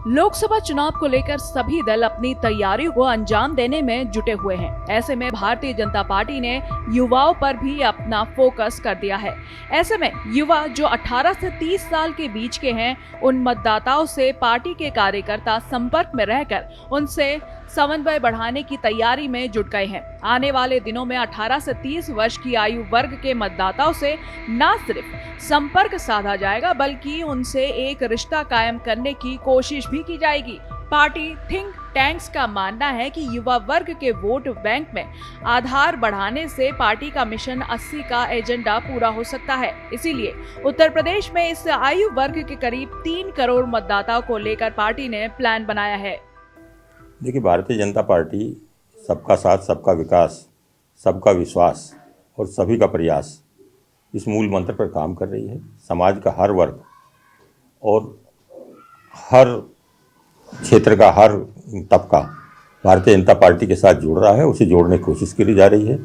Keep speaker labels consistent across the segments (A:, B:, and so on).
A: लोकसभा चुनाव को लेकर सभी दल अपनी तैयारियों को अंजाम देने में जुटे हुए हैं। ऐसे में भारतीय जनता पार्टी ने युवाओं पर भी अपना फोकस कर दिया है। ऐसे में युवा जो 18 से 30 साल के बीच के हैं, उन मतदाताओं से पार्टी के कार्यकर्ता संपर्क में रहकर उनसे समन्वय बढ़ाने की तैयारी में जुट गए हैं। आने वाले दिनों में 18 से 30 वर्ष की आयु वर्ग के मतदाताओं से न सिर्फ संपर्क साधा जाएगा, बल्कि उनसे एक रिश्ता कायम करने की कोशिश भी की जाएगी। पार्टी थिंक टैंक्स का मानना है कि युवा वर्ग के वोट बैंक में आधार बढ़ाने से पार्टी का मिशन 80 का एजेंडा पूरा हो सकता है। इसीलिए उत्तर प्रदेश में इस आयु वर्ग के करीब 3 करोड़ मतदाताओं को लेकर पार्टी ने प्लान बनाया है।
B: देखिए, भारतीय जनता पार्टी सबका साथ, सबका विकास, सबका विश्वास और सभी का प्रयास, इस मूल मंत्र पर काम कर रही है। समाज का हर वर्ग और हर क्षेत्र का हर तबका भारतीय जनता पार्टी के साथ जुड़ रहा है, उसे जोड़ने की कोशिश की जा रही है।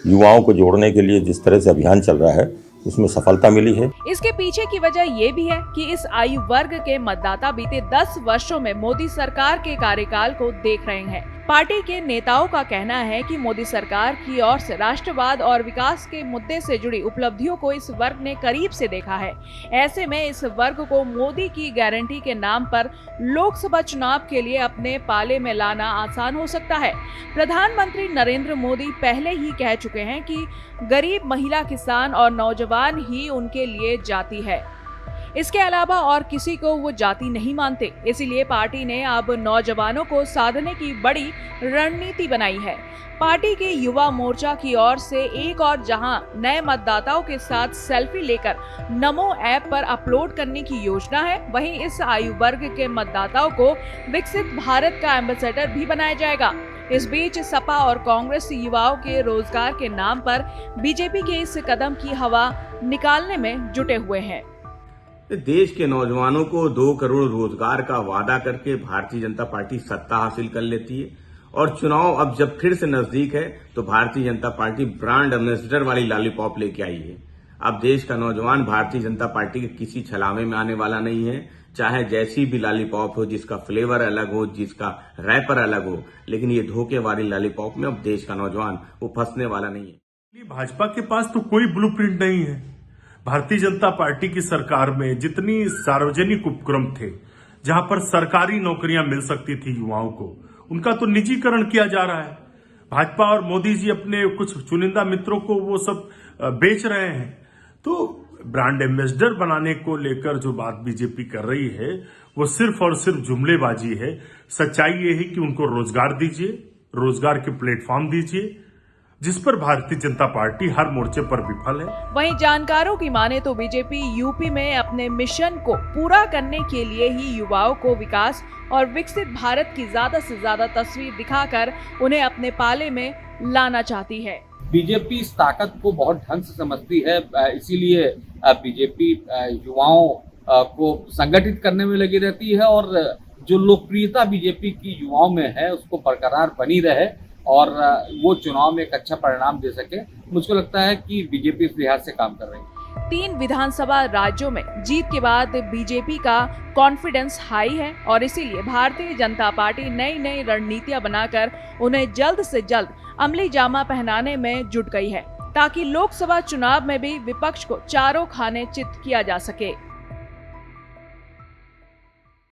B: युवाओं को जोड़ने के लिए जिस तरह से अभियान चल रहा है, उसमें सफलता मिली है।
A: इसके पीछे की वजह ये भी है कि इस आयु वर्ग के मतदाता बीते 10 वर्षों में मोदी सरकार के कार्यकाल को देख रहे हैं। पार्टी के नेताओं का कहना है कि मोदी सरकार की ओर से राष्ट्रवाद और विकास के मुद्दे से जुड़ी उपलब्धियों को इस वर्ग ने करीब से देखा है। ऐसे में इस वर्ग को मोदी की गारंटी के नाम पर लोकसभा चुनाव के लिए अपने पाले में लाना आसान हो सकता है। प्रधानमंत्री नरेंद्र मोदी पहले ही कह चुके हैं कि गरीब, महिला, किसान और नौजवान ही उनके लिए जाति है। इसके अलावा और किसी को वो जाति नहीं मानते। इसीलिए पार्टी ने अब नौजवानों को साधने की बड़ी रणनीति बनाई है। पार्टी के युवा मोर्चा की ओर से एक और जहां नए मतदाताओं के साथ सेल्फी लेकर नमो ऐप पर अपलोड करने की योजना है, वहीं इस आयु वर्ग के मतदाताओं को विकसित भारत का एम्बेसडर भी बनाया जाएगा। इस बीच सपा और कांग्रेस युवाओं के रोजगार के नाम पर बीजेपी के इस कदम की हवा निकालने में जुटे हुए हैं।
C: देश के नौजवानों को 2 करोड़ रोजगार का वादा करके भारतीय जनता पार्टी सत्ता हासिल कर लेती है, और चुनाव अब जब फिर से नजदीक है तो Bharatiya Janata party brand ambassador वाली लॉलीपॉप लेके आई है। अब देश का नौजवान भारतीय जनता पार्टी के किसी छलावे में आने वाला नहीं है, चाहे जैसी भी लॉलीपॉप हो, जिसका फ्लेवर अलग हो, जिसका रैपर अलग हो, लेकिन ये धोखे वाली लॉलीपॉप में अब देश का नौजवान वो फंसने वाला नहीं है।
D: भाजपा के पास तो कोई ब्लूप्रिंट नहीं है। भारतीय जनता पार्टी की सरकार में जितनी सार्वजनिक उपक्रम थे, जहां पर सरकारी नौकरियां मिल सकती थी युवाओं को, उनका तो निजीकरण किया जा रहा है। भाजपा और मोदी जी अपने कुछ चुनिंदा मित्रों को वो सब बेच रहे हैं। तो ब्रांड एम्बेसडर बनाने को लेकर जो बात बीजेपी कर रही है, वो सिर्फ और सिर्फ जुमलेबाजी है। सच्चाई ये है कि उनको रोजगार दीजिए, रोजगार के प्लेटफॉर्म दीजिए, जिस पर भारतीय जनता पार्टी हर मोर्चे पर विफल है।
A: वहीं जानकारों की माने तो बीजेपी यूपी में अपने मिशन को पूरा करने के लिए ही युवाओं को विकास और विकसित भारत की ज्यादा से ज्यादा तस्वीर दिखाकर उन्हें अपने पाले में लाना चाहती है।
E: बीजेपी इस ताकत को बहुत ढंग से समझती है, इसीलिए बीजेपी युवाओं को संगठित करने में लगी रहती है, और जो लोकप्रियता बीजेपी की युवाओं में है उसको बरकरार बनी रहे और वो चुनाव में एक अच्छा परिणाम दे सके। मुझको लगता है कि बीजेपी इस लिहाज से काम कर रही है।
A: 3 विधानसभा राज्यों में जीत के बाद बीजेपी का कॉन्फिडेंस हाई है, और इसीलिए भारतीय जनता पार्टी नई रणनीतियां बनाकर उन्हें जल्द से जल्द अमली जामा पहनाने में जुट गई है, ताकि लोकसभा चुनाव में भी विपक्ष को चारों खाने चित किया जा सके।